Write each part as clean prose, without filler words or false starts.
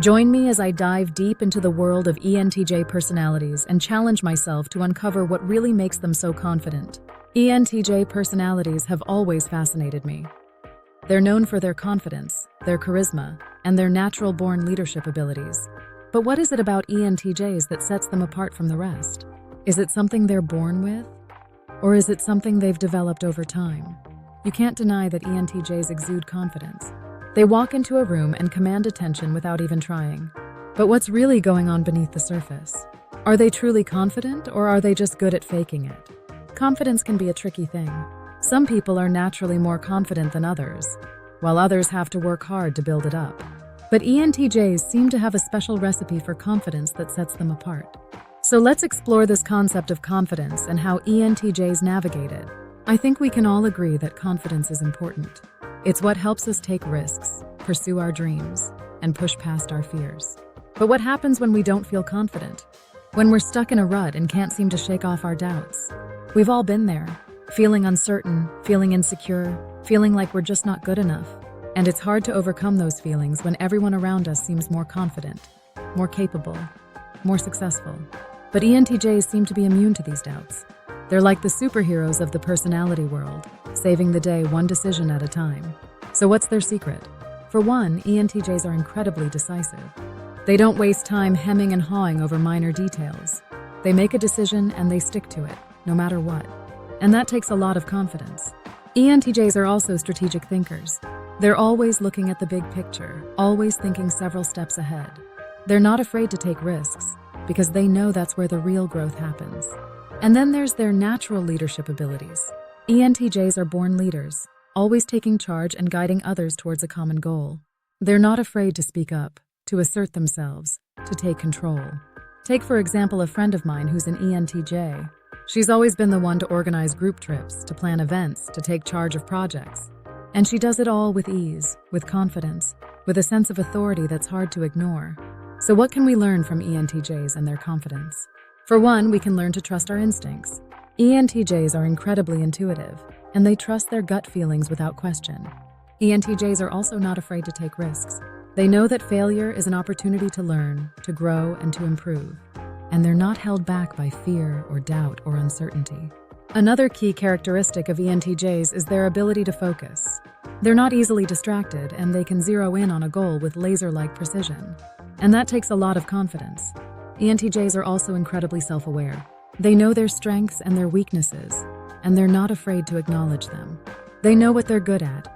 Join me as I dive deep into the world of ENTJ personalities and challenge myself to uncover what really makes them so confident. ENTJ personalities have always fascinated me. They're known for their confidence, their charisma, and their natural-born leadership abilities. But what is it about ENTJs that sets them apart from the rest? Is it something they're born with? Or is it something they've developed over time? You can't deny that ENTJs exude confidence. They walk into a room and command attention without even trying. But what's really going on beneath the surface? Are they truly confident, or are they just good at faking it? Confidence can be a tricky thing. Some people are naturally more confident than others, while others have to work hard to build it up. But ENTJs seem to have a special recipe for confidence that sets them apart. So let's explore this concept of confidence and how ENTJs navigate it. I think we can all agree that confidence is important. It's what helps us take risks, pursue our dreams, and push past our fears. But what happens when we don't feel confident? When we're stuck in a rut and can't seem to shake off our doubts? We've all been there, feeling uncertain, feeling insecure, feeling like we're just not good enough. And it's hard to overcome those feelings when everyone around us seems more confident, more capable, more successful. But ENTJs seem to be immune to these doubts. They're like the superheroes of the personality world, saving the day one decision at a time. So what's their secret? For one, ENTJs are incredibly decisive. They don't waste time hemming and hawing over minor details. They make a decision and they stick to it, no matter what. And that takes a lot of confidence. ENTJs are also strategic thinkers. They're always looking at the big picture, always thinking several steps ahead. They're not afraid to take risks, because they know that's where the real growth happens. And then there's their natural leadership abilities. ENTJs are born leaders, always taking charge and guiding others towards a common goal. They're not afraid to speak up, to assert themselves, to take control. Take, for example, a friend of mine who's an ENTJ. She's always been the one to organize group trips, to plan events, to take charge of projects. And she does it all with ease, with confidence, with a sense of authority that's hard to ignore. So what can we learn from ENTJs and their confidence? For one, we can learn to trust our instincts. ENTJs are incredibly intuitive, and they trust their gut feelings without question. ENTJs are also not afraid to take risks. They know that failure is an opportunity to learn, to grow, and to improve. And they're not held back by fear or doubt or uncertainty. Another key characteristic of ENTJs is their ability to focus. They're not easily distracted, and they can zero in on a goal with laser-like precision. And that takes a lot of confidence. ENTJs are also incredibly self-aware. They know their strengths and their weaknesses, and they're not afraid to acknowledge them. They know what they're good at,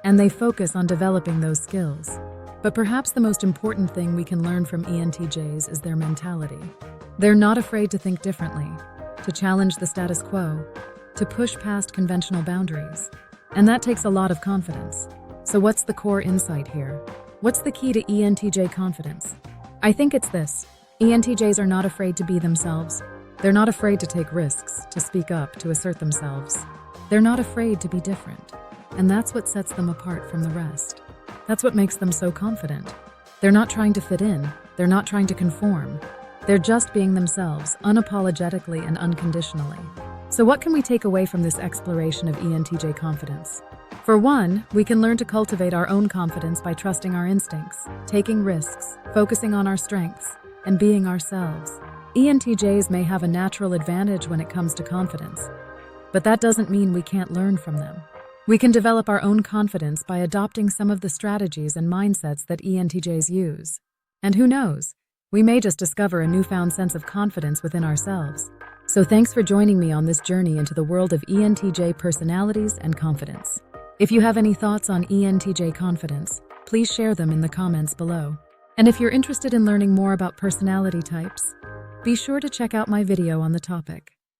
and they focus on developing those skills. But perhaps the most important thing we can learn from ENTJs is their mentality. They're not afraid to think differently, to challenge the status quo, to push past conventional boundaries. And that takes a lot of confidence. So what's the core insight here? What's the key to ENTJ confidence? I think it's this. ENTJs are not afraid to be themselves. They're not afraid to take risks, to speak up, to assert themselves. They're not afraid to be different. And that's what sets them apart from the rest. That's what makes them so confident. They're not trying to fit in. They're not trying to conform. They're just being themselves, unapologetically and unconditionally. So what can we take away from this exploration of ENTJ confidence? For one, we can learn to cultivate our own confidence by trusting our instincts, taking risks, focusing on our strengths, and being ourselves. ENTJs may have a natural advantage when it comes to confidence, but that doesn't mean we can't learn from them. We can develop our own confidence by adopting some of the strategies and mindsets that ENTJs use. And who knows, we may just discover a newfound sense of confidence within ourselves. So thanks for joining me on this journey into the world of ENTJ personalities and confidence. If you have any thoughts on ENTJ confidence, please share them in the comments below. And if you're interested in learning more about personality types, be sure to check out my video on the topic.